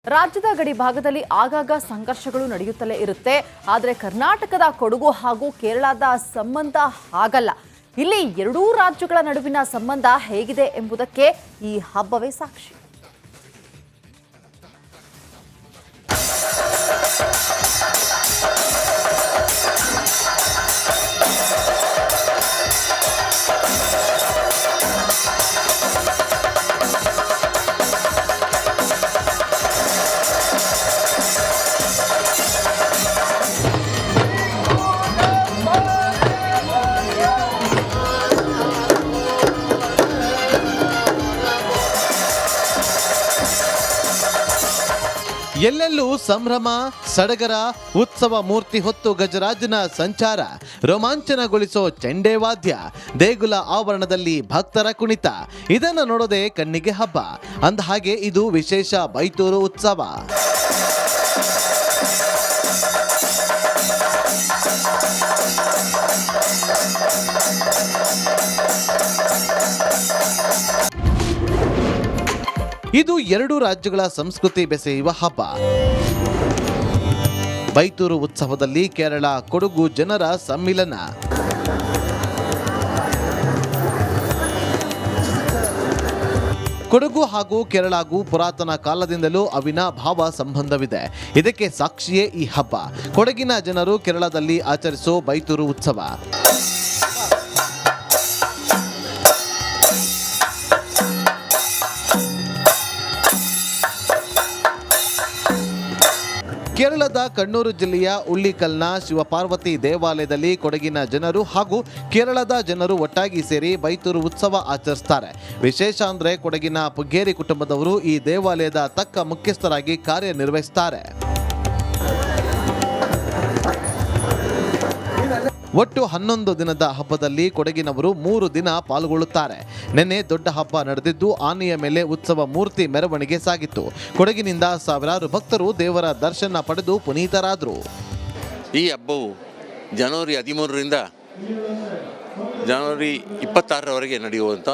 ರಾಜ್ಯದ ಗಡಿ ಭಾಗದಲ್ಲಿ ಆಗಾಗ ಸಂಘರ್ಷಗಳು ನಡೆಯುತ್ತಲೇ ಇರುತ್ತೆ. ಆದರೆ ಕರ್ನಾಟಕದ ಕೊಡಗು ಹಾಗೂ ಕೇರಳದ ಸಂಬಂಧ ಹಾಗಲ್ಲ. ಇಲ್ಲಿ ಎರಡೂ ರಾಜ್ಯಗಳ ನಡುವಿನ ಸಂಬಂಧ ಹೇಗಿದೆ ಎಂಬುದಕ್ಕೆ ಈ ಹಬ್ಬವೇ ಸಾಕ್ಷಿ. ಎಲ್ಲೆಲ್ಲೂ ಸಂಭ್ರಮ, ಸಡಗರ, ಉತ್ಸವ ಮೂರ್ತಿ ಹೊತ್ತು ಗಜರಾಜನ ಸಂಚಾರ, ರೋಮಾಂಚನಗೊಳಿಸೋ ಚೆಂಡೆ ವಾದ್ಯ, ದೇಗುಲ ಆವರಣದಲ್ಲಿ ಭಕ್ತರ ಕುಣಿತ, ಇದನ್ನು ನೋಡೋದೇ ಕಣ್ಣಿಗೆ ಹಬ್ಬ. ಅಂದಹಾಗೆ ಇದು ವಿಶೇಷ ಬೈತೂರು ಉತ್ಸವ. ಇದು ಎರಡು ರಾಜ್ಯಗಳ ಸಂಸ್ಕೃತಿ ಬೆಸೆಯುವ ಹಬ್ಬ. ಬೈತೂರು ಉತ್ಸವದಲ್ಲಿ ಕೇರಳ ಕೊಡಗು ಜನರ ಸಮ್ಮಿಲನ. ಕೊಡಗು ಹಾಗೂ ಕೇರಳಗೂ ಪುರಾತನ ಕಾಲದಿಂದಲೂ ಅವಿನಾಭಾವ ಸಂಬಂಧವಿದೆ. ಇದಕ್ಕೆ ಸಾಕ್ಷಿಯೇ ಈ ಹಬ್ಬ. ಕೊಡಗಿನ ಜನರು ಕೇರಳದಲ್ಲಿ ಆಚರಿಸೋ ಬೈತೂರು ಉತ್ಸವ. ಕೇರಳದ ಕಣ್ಣೂರು ಜಿಲ್ಲೆಯ ಉಳ್ಳಿಕಲ್ನ ಶಿವಪಾರ್ವತಿ ದೇವಾಲಯದಲ್ಲಿ ಕೊಡಗಿನ ಜನರು ಹಾಗೂ ಕೇರಳದ ಜನರು ಒಟ್ಟಾಗಿ ಸೇರಿ ಬೈತೂರು ಉತ್ಸವ ಆಚರಿಸ್ತಾರೆ. ವಿಶೇಷ ಅಂದರೆ ಕೊಡಗಿನ ಪುಗ್ಗೇರಿ ಕುಟುಂಬದವರು ಈ ದೇವಾಲಯದ ತಕ್ಕ ಮುಖ್ಯಸ್ಥರಾಗಿ ಕಾರ್ಯನಿರ್ವಹಿಸುತ್ತಾರೆ. ಒಟ್ಟು 11 ದಿನದ ಹಬ್ಬದಲ್ಲಿ ಕೊಡಗಿನವರು 3 ದಿನ ಪಾಲ್ಗೊಳ್ಳುತ್ತಾರೆ. ನಿನ್ನೆ ದೊಡ್ಡ ಹಬ್ಬ ನಡೆದಿದ್ದು ಆನೆಯ ಮೇಲೆ ಉತ್ಸವ ಮೂರ್ತಿ ಮೆರವಣಿಗೆ ಸಾಗಿತ್ತು. ಕೊಡಗಿನಿಂದ ಸಾವಿರಾರು ಭಕ್ತರು ದೇವರ ದರ್ಶನ ಪಡೆದು ಪುನೀತರಾದರು. ಈ ಹಬ್ಬವು ಜನವರಿ 13ರಿಂದ ಜನವರಿ 26ರವರೆಗೆ ನಡೆಯುವಂಥ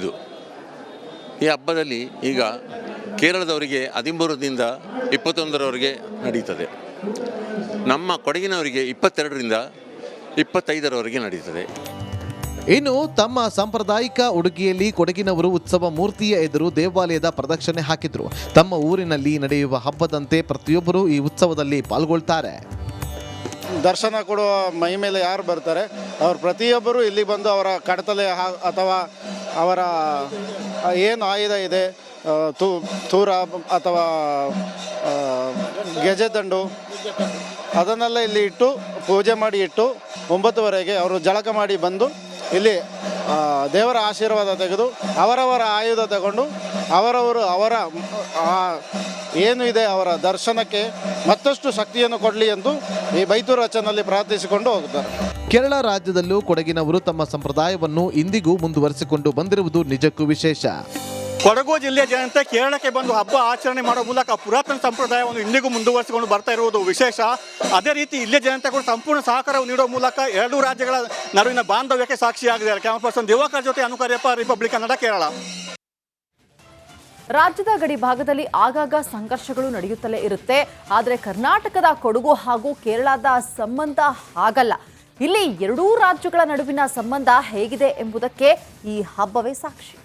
ಇದು. ಈ ಹಬ್ಬದಲ್ಲಿ ಈಗ ಕೇರಳದವರಿಗೆ 13ರಿಂದ 21ರವರೆಗೆ ನಡೀತದೆ. ನಮ್ಮ ಕೊಡಗಿನವರಿಗೆ 22ರಿಂದ 25ರವರೆಗೆ ನಡೀತದೆ. ಇನ್ನು ತಮ್ಮ ಸಾಂಪ್ರದಾಯಿಕ ಉಡುಗೆಯಲ್ಲಿ ಕೊಡಗಿನವರು ಉತ್ಸವ ಮೂರ್ತಿಯ ಎದುರು ದೇವಾಲಯದ ಪ್ರದಕ್ಷಿಣೆ ಹಾಕಿದ್ರು. ತಮ್ಮ ಊರಿನಲ್ಲಿ ನಡೆಯುವ ಹಬ್ಬದಂತೆ ಪ್ರತಿಯೊಬ್ಬರು ಈ ಉತ್ಸವದಲ್ಲಿ ಪಾಲ್ಗೊಳ್ತಾರೆ. ದರ್ಶನ ಕೊಡುವ ಮೈ ಮೇಲೆ ಯಾರು ಬರ್ತಾರೆ ಅವರು ಪ್ರತಿಯೊಬ್ಬರು ಇಲ್ಲಿ ಬಂದು ಅವರ ಕಡತಲೆ ಅಥವಾ ಅವರ ಏನು ಆಯುಧ ಇದೆ, ತೂರ ಅಥವಾ ಗೆಜೆದಂಡು ಅದನ್ನೆಲ್ಲ ಇಲ್ಲಿ ಇಟ್ಟು ಪೂಜೆ ಮಾಡಿ ಇಟ್ಟು 9ವರೆಗೆ ಅವರು ಜಳಕ ಮಾಡಿ ಬಂದು ಇಲ್ಲಿ ದೇವರ ಆಶೀರ್ವಾದ ತೆಗೆದು ಅವರವರ ಆಯುಧ ತಗೊಂಡು ಅವರ ಏನು ಇದೆ ಅವರ ದರ್ಶನಕ್ಕೆ ಮತ್ತಷ್ಟು ಶಕ್ತಿಯನ್ನು ಕೊಡಲಿ ಎಂದು ಈ ಬೈತೂರು ಅಚ್ಚನಲ್ಲಿ ಪ್ರಾರ್ಥಿಸಿಕೊಂಡು ಹೋಗುತ್ತಾರೆ. ಕೇರಳ ರಾಜ್ಯದಲ್ಲೂ ಕೊಡಗಿನವರು ತಮ್ಮ ಸಂಪ್ರದಾಯವನ್ನು ಇಂದಿಗೂ ಮುಂದುವರಿಸಿಕೊಂಡು ಬಂದಿರುವುದು ನಿಜಕ್ಕೂ ವಿಶೇಷ. ಕೊಡಗು ಜಿಲ್ಲೆಯ ಜನತೆ ಕೇರಳಕ್ಕೆ ಬಂದು ಹಬ್ಬ ಆಚರಣೆ ಮಾಡುವ ಮೂಲಕ ಪುರಾತನ ಸಂಪ್ರದಾಯವನ್ನು ಇಂದಿಗೂ ಮುಂದುವರಿಸಿಕೊಂಡು ಬರ್ತಾ ಇರುವುದು ವಿಶೇಷ. ಅದೇ ರೀತಿ ಇಲ್ಲಿಯ ಜನತೆ ಕೂಡ ಸಂಪೂರ್ಣ ಸಹಕಾರವನ್ನು ನೀಡುವ ಮೂಲಕ ಎರಡೂ ರಾಜ್ಯಗಳ ನಡುವಿನ ಬಾಂಧವ್ಯಕ್ಕೆ ಸಾಕ್ಷಿಯಾಗಿದೆ. ಕ್ಯಾಮರಾ ಪರ್ಸನ್ ದಿವಾಕರ್ ಜೊತೆ ಅನುಕಾರ್ಯಪ್ಪ, ರಿಪಬ್ಲಿಕ್ ಕನ್ನಡ, ಕೇರಳ. ರಾಜ್ಯದ ಗಡಿ ಭಾಗದಲ್ಲಿ ಆಗಾಗ ಸಂಘರ್ಷಗಳು ನಡೆಯುತ್ತಲೇ ಇರುತ್ತೆ. ಆದರೆ ಕರ್ನಾಟಕದ ಕೊಡಗು ಹಾಗೂ ಕೇರಳದ ಸಂಬಂಧ ಹಾಗಲ್ಲ. ಇಲ್ಲಿ ಎರಡೂ ರಾಜ್ಯಗಳ ನಡುವಿನ ಸಂಬಂಧ ಹೇಗಿದೆ ಎಂಬುದಕ್ಕೆ ಈ ಹಬ್ಬವೇ ಸಾಕ್ಷಿ.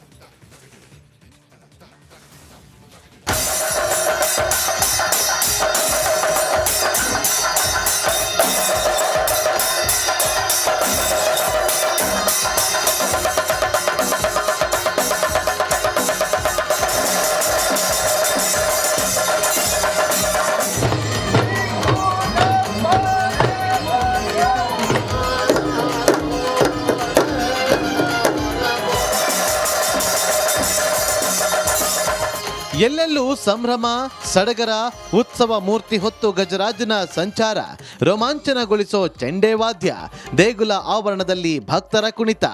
ಎಲ್ಲೆಲ್ಲೂ ಸಂಭ್ರಮ, ಸಡಗರ, ಉತ್ಸವ ಮೂರ್ತಿ ಹೊತ್ತು ಗಜರಾಜನ ಸಂಚಾರ, ರೋಮಾಂಚನಗೊಳಿಸೋ ಚೆಂಡೆ ವಾದ್ಯ, ದೇಗುಲ ಆವರಣದಲ್ಲಿ ಭಕ್ತರ ಕುಣಿತ,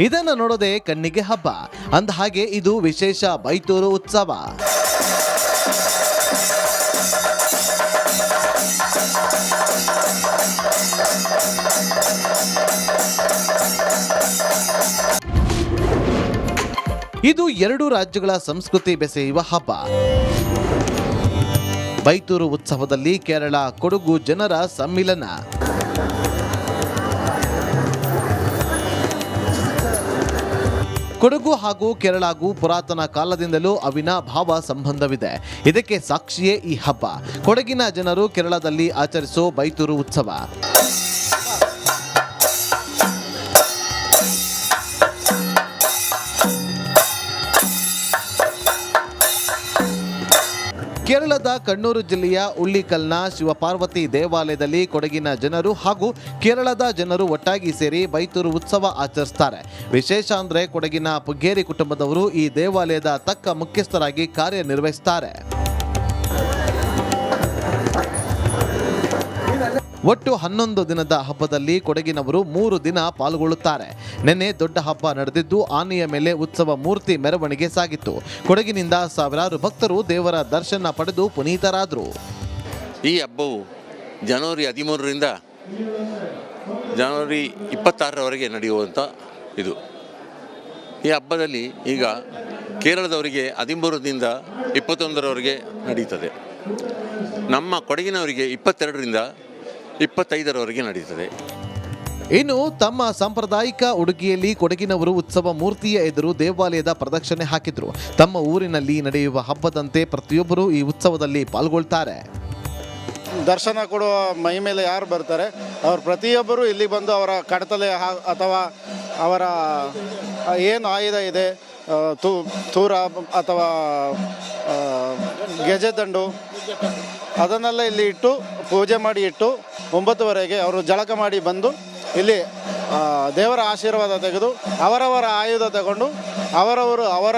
ಇದನ್ನು ನೋಡೋದೇ ಕಣ್ಣಿಗೆ ಹಬ್ಬ. ಅಂದಹಾಗೆ ಇದು ವಿಶೇಷ ಬೈತೂರು ಉತ್ಸವ. ಇದು ಎರಡು ರಾಜ್ಯಗಳ ಸಂಸ್ಕೃತಿ ಬೆಸೆಯುವ ಹಬ್ಬ. ಬೈತೂರು ಉತ್ಸವದಲ್ಲಿ ಕೇರಳ ಕೊಡಗು ಜನರ ಸಮ್ಮಿಲನ. ಕೊಡಗು ಹಾಗೂ ಕೇರಳಗೂ ಪುರಾತನ ಕಾಲದಿಂದಲೂ ಅವಿನಾಭಾವ ಸಂಬಂಧವಿದೆ. ಇದಕ್ಕೆ ಸಾಕ್ಷಿಯೇ ಈ ಹಬ್ಬ. ಕೊಡಗಿನ ಜನರು ಕೇರಳದಲ್ಲಿ ಆಚರಿಸೋ ಬೈತೂರು ಉತ್ಸವ. ಕೇರಳದ ಕಣ್ಣೂರು ಜಿಲ್ಲೆಯ ಉಳ್ಳಿಕಲ್ನ ಶಿವಪಾರ್ವತಿ ದೇವಾಲಯದಲ್ಲಿ ಕೊಡಗಿನ ಜನರು ಹಾಗೂ ಕೇರಳದ ಜನರು ಒಟ್ಟಾಗಿ ಸೇರಿ ಬೈತೂರು ಉತ್ಸವ ಆಚರಿಸ್ತಾರೆ. ವಿಶೇಷ ಅಂದರೆ ಕೊಡಗಿನ ಪುಗ್ಗೇರಿ ಕುಟುಂಬದವರು ಈ ದೇವಾಲಯದ ತಕ್ಕ ಮುಖ್ಯಸ್ಥರಾಗಿ ಕಾರ್ಯನಿರ್ವಹಿಸ್ತಾರೆ. ಒಟ್ಟು 11 ದಿನದ ಹಬ್ಬದಲ್ಲಿ ಕೊಡಗಿನವರು 3 ದಿನ ಪಾಲ್ಗೊಳ್ಳುತ್ತಾರೆ. ನಿನ್ನೆ ದೊಡ್ಡ ಹಬ್ಬ ನಡೆದಿದ್ದು ಆನೆಯ ಮೇಲೆ ಉತ್ಸವ ಮೂರ್ತಿ ಮೆರವಣಿಗೆ ಸಾಗಿತ್ತು. ಕೊಡಗಿನಿಂದ ಸಾವಿರಾರು ಭಕ್ತರು ದೇವರ ದರ್ಶನ ಪಡೆದು ಪುನೀತರಾದರು. ಈ ಹಬ್ಬವು ಜನವರಿ 13ರಿಂದ ಜನವರಿ 26ರವರೆಗೆ ನಡೆಯುವಂಥ ಇದು. ಈ ಹಬ್ಬದಲ್ಲಿ ಈಗ ಕೇರಳದವರಿಗೆ 13ರಿಂದ 21ರವರೆಗೆ ನಡೀತದೆ. ನಮ್ಮ ಕೊಡಗಿನವರಿಗೆ 22ರಿಂದ 25ರವರೆಗೆ ನಡೀತದೆ. ಇನ್ನು ತಮ್ಮ ಸಾಂಪ್ರದಾಯಿಕ ಉಡುಗೆಯಲ್ಲಿ ಕೊಡಗಿನವರು ಉತ್ಸವ ಮೂರ್ತಿಯ ಎದುರು ದೇವಾಲಯದ ಪ್ರದಕ್ಷಿಣೆ ಹಾಕಿದ್ರು. ತಮ್ಮ ಊರಿನಲ್ಲಿ ನಡೆಯುವ ಹಬ್ಬದಂತೆ ಪ್ರತಿಯೊಬ್ಬರು ಈ ಉತ್ಸವದಲ್ಲಿ ಪಾಲ್ಗೊಳ್ತಾರೆ. ದರ್ಶನ ಕೊಡುವ ಮೈ ಮೇಲೆ ಯಾರು ಬರ್ತಾರೆ ಅವ್ರು ಪ್ರತಿಯೊಬ್ಬರು ಇಲ್ಲಿ ಬಂದು ಅವರ ಕಡತಲೆ ಅಥವಾ ಅವರ ಏನು ಆಯುಧ ಇದೆ, ತೂರ ಅಥವಾ ಗೆಜೆದಂಡು ಅದನ್ನೆಲ್ಲ ಇಲ್ಲಿ ಇಟ್ಟು ಪೂಜೆ ಮಾಡಿ ಇಟ್ಟು 9ವರೆಗೆ ಅವರು ಜಳಕ ಮಾಡಿ ಬಂದು ಇಲ್ಲಿ ದೇವರ ಆಶೀರ್ವಾದ ತೆಗೆದು ಅವರವರ ಆಯುಧ ತಗೊಂಡು ಅವರ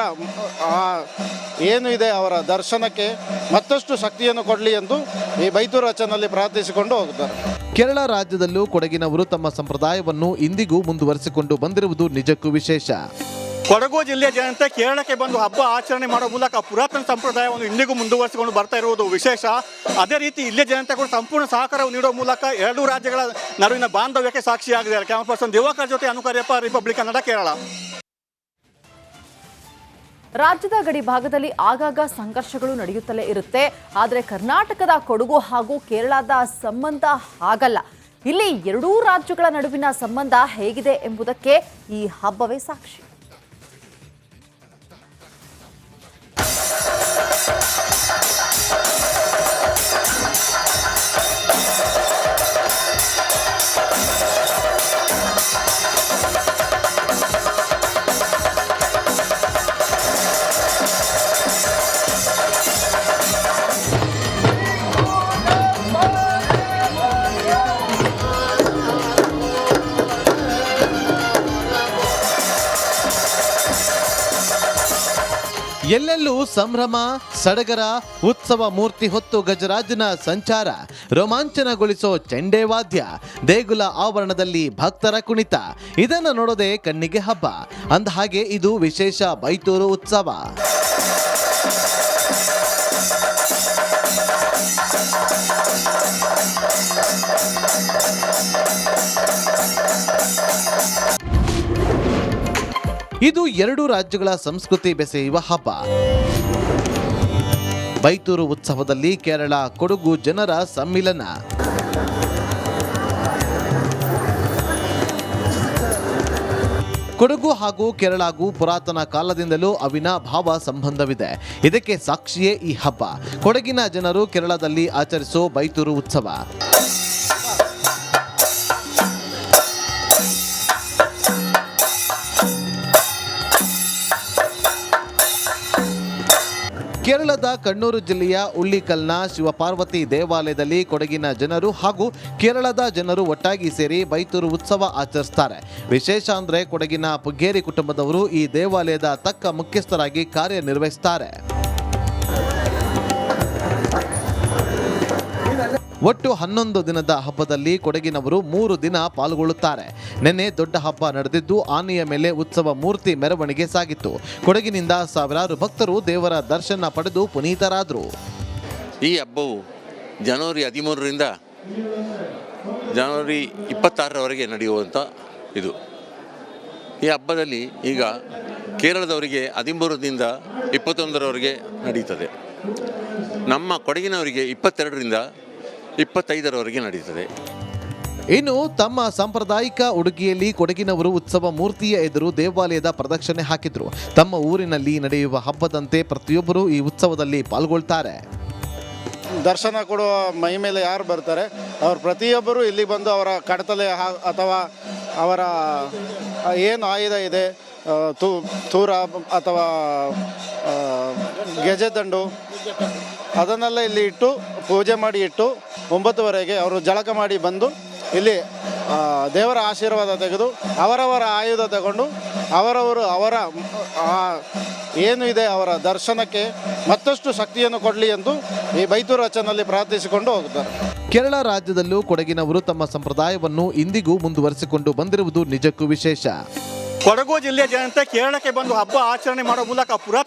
ಏನು ಇದೆ ಅವರ ದರ್ಶನಕ್ಕೆ ಮತ್ತಷ್ಟು ಶಕ್ತಿಯನ್ನು ಕೊಡಲಿ ಎಂದು ಈ ಬೈತೂರು ಅಚ್ಚನಲ್ಲಿ ಪ್ರಾರ್ಥಿಸಿಕೊಂಡು ಹೋಗುತ್ತಾರೆ. ಕೇರಳ ರಾಜ್ಯದಲ್ಲೂ ಕೊಡಗಿನವರು ತಮ್ಮ ಸಂಪ್ರದಾಯವನ್ನು ಇಂದಿಗೂ ಮುಂದುವರಿಸಿಕೊಂಡು ಬಂದಿರುವುದು ನಿಜಕ್ಕೂ ವಿಶೇಷ. ಕೊಡಗು ಜಿಲ್ಲೆಯ ಜನತೆ ಕೇರಳಕ್ಕೆ ಬಂದು ಹಬ್ಬ ಆಚರಣೆ ಮಾಡೋ ಮೂಲಕ ಪುರಾತನ ಸಂಪ್ರದಾಯವನ್ನು ಇಂದಿಗೂ ಮುಂದುವರಿಸಿಕೊಂಡು ಬರ್ತಾ ಇರುವುದು ವಿಶೇಷ. ಅದೇ ರೀತಿ ಇಲ್ಲಿಯ ಜನತೆ ಕೂಡ ಸಂಪೂರ್ಣ ಸಹಕಾರವನ್ನು ನೀಡುವ ಮೂಲಕ 2 ರಾಜ್ಯಗಳ ನಡುವಿನ ಬಾಂಧವ್ಯಕ್ಕೆ ಸಾಕ್ಷಿಯಾಗಿದೆ. ಕ್ಯಾಮರಾ ಪರ್ಸನ್ ದಿವಾಕರ್ ಜೊತೆ ಅನುಕರ್ಯಪ್ಪ, ರಿಪಬ್ಲಿಕ್ ಕನ್ನಡ, ಕೇರಳ. ರಾಜ್ಯದ ಗಡಿ ಭಾಗದಲ್ಲಿ ಆಗಾಗ ಸಂಘರ್ಷಗಳು ನಡೆಯುತ್ತಲೇ ಇರುತ್ತೆ. ಆದರೆ ಕರ್ನಾಟಕದ ಕೊಡಗು ಹಾಗೂ ಕೇರಳದ ಸಂಬಂಧ ಹಾಗಲ್ಲ. ಇಲ್ಲಿ 2 ರಾಜ್ಯಗಳ ನಡುವಿನ ಸಂಬಂಧ ಹೇಗಿದೆ ಎಂಬುದಕ್ಕೆ ಈ ಹಬ್ಬವೇ ಸಾಕ್ಷಿ. ಎಲ್ಲೆಲ್ಲೂ ಸಂಭ್ರಮ, ಸಡಗರ, ಉತ್ಸವ ಮೂರ್ತಿ ಹೊತ್ತು ಗಜರಾಜನ ಸಂಚಾರ, ರೋಮಾಂಚನಗೊಳಿಸೋ ಚೆಂಡೆ ವಾದ್ಯ, ದೇಗುಲ ಆವರಣದಲ್ಲಿ ಭಕ್ತರ ಕುಣಿತ, ಇದನ್ನು ನೋಡೋದೇ ಕಣ್ಣಿಗೆ ಹಬ್ಬ. ಅಂದಹಾಗೆ ಇದು ವಿಶೇಷ ಬೈತೂರು ಉತ್ಸವ. ಇದು 2 ರಾಜ್ಯಗಳ ಸಂಸ್ಕೃತಿ ಬೆಸೆಯುವ ಹಬ್ಬ. ಬೈತೂರು ಉತ್ಸವದಲ್ಲಿ ಕೇರಳ ಕೊಡಗು ಜನರ ಸಮ್ಮಿಲನ. ಕೊಡಗು ಹಾಗೂ ಕೇರಳಗೂ ಪುರಾತನ ಕಾಲದಿಂದಲೂ ಅವಿನಾಭಾವ ಸಂಬಂಧವಿದೆ. ಇದಕ್ಕೆ ಸಾಕ್ಷಿಯೇ ಈ ಹಬ್ಬ. ಕೊಡಗಿನ ಜನರು ಕೇರಳದಲ್ಲಿ ಆಚರಿಸೋ ಬೈತೂರು ಉತ್ಸವ. ಕೇರಳದ ಕಣ್ಣೂರು ಜಿಲ್ಲೆಯ ಉಳ್ಳಿಕಲ್ನ ಶಿವಪಾರ್ವತಿ ದೇವಾಲಯದಲ್ಲಿ ಕೊಡಗಿನ ಜನರು ಹಾಗೂ ಕೇರಳದ ಜನರು ಒಟ್ಟಾಗಿ ಸೇರಿ ಬೈತೂರು ಉತ್ಸವ ಆಚರಿಸ್ತಾರೆ. ವಿಶೇಷ ಅಂದರೆ ಕೊಡಗಿನ ಪುಗ್ಗೇರಿ ಕುಟುಂಬದವರು ಈ ದೇವಾಲಯದ ತಕ್ಕ ಮುಖ್ಯಸ್ಥರಾಗಿ ಕಾರ್ಯನಿರ್ವಹಿಸ್ತಾರೆ. ಒಟ್ಟು 11 ದಿನದ ಹಬ್ಬದಲ್ಲಿ ಕೊಡಗಿನವರು 3 ದಿನ ಪಾಲ್ಗೊಳ್ಳುತ್ತಾರೆ. ನಿನ್ನೆ ದೊಡ್ಡ ಹಬ್ಬ ನಡೆದಿದ್ದು ಆನೆಯ ಮೇಲೆ ಉತ್ಸವ ಮೂರ್ತಿ ಮೆರವಣಿಗೆ ಸಾಗಿತ್ತು. ಕೊಡಗಿನಿಂದ ಸಾವಿರಾರು ಭಕ್ತರು ದೇವರ ದರ್ಶನ ಪಡೆದು ಪುನೀತರಾದರು. ಈ ಹಬ್ಬವು ಜನವರಿ 13ರಿಂದ ಜನವರಿ 26ರವರೆಗೆ ನಡೆಯುವಂಥ ಇದು. ಈ ಹಬ್ಬದಲ್ಲಿ ಈಗ ಕೇರಳದವರಿಗೆ 13ರಿಂದ 21ರವರೆಗೆ ನಡೀತದೆ. ನಮ್ಮ ಕೊಡಗಿನವರಿಗೆ 22ರಿಂದ 25ರವರೆಗೆ ನಡೀತದೆ. ಇನ್ನು ತಮ್ಮ ಸಾಂಪ್ರದಾಯಿಕ ಉಡುಗೆಯಲ್ಲಿ ಕೊಡಗಿನವರು ಉತ್ಸವ ಮೂರ್ತಿಯ ಎದುರು ದೇವಾಲಯದ ಪ್ರದಕ್ಷಿಣೆ ಹಾಕಿದ್ರು. ತಮ್ಮ ಊರಿನಲ್ಲಿ ನಡೆಯುವ ಹಬ್ಬದಂತೆ ಪ್ರತಿಯೊಬ್ಬರು ಈ ಉತ್ಸವದಲ್ಲಿ ಪಾಲ್ಗೊಳ್ತಾರೆ. ದರ್ಶನ ಕೊಡುವ ಮೈ ಮೇಲೆ ಯಾರು ಬರ್ತಾರೆ ಅವ್ರು ಪ್ರತಿಯೊಬ್ಬರು ಇಲ್ಲಿ ಬಂದು ಅವರ ಕಡತಲೆ ಅಥವಾ ಅವರ ಏನು ಆಯುಧ ಇದೆ, ತೂರ ಅಥವಾ ಗೆಜೆದಂಡು ಅದನ್ನೆಲ್ಲ ಇಲ್ಲಿ ಇಟ್ಟು ಪೂಜೆ ಮಾಡಿ ಇಟ್ಟು 9ವರೆಗೆ ಅವರು ಜಳಕ ಮಾಡಿ ಬಂದು ಇಲ್ಲಿ ದೇವರ ಆಶೀರ್ವಾದ ತೆಗೆದು ಅವರವರ ಆಯುಧ ತಗೊಂಡು ಅವರ ಏನು ಇದೆ ಅವರ ದರ್ಶನಕ್ಕೆ ಮತ್ತಷ್ಟು ಶಕ್ತಿಯನ್ನು ಕೊಡಲಿ ಎಂದು ಈ ಬೈತೂರು ರಚನಲ್ಲಿ ಪ್ರಾರ್ಥಿಸಿಕೊಂಡು ಹೋಗುತ್ತಾರೆ. ಕೇರಳ ರಾಜ್ಯದಲ್ಲೂ ಕೊಡಗಿನವರು ತಮ್ಮ ಸಂಪ್ರದಾಯವನ್ನು ಇಂದಿಗೂ ಮುಂದುವರಿಸಿಕೊಂಡು ಬಂದಿರುವುದು ನಿಜಕ್ಕೂ ವಿಶೇಷ. ಕೊಡಗು ಜಿಲ್ಲೆಯ ಜನತೆ ಕೇರಳಕ್ಕೆ ಬಂದು ಹಬ್ಬ ಆಚರಣೆ ಮಾಡೋ ಮೂಲಕ ಪುರಾತನ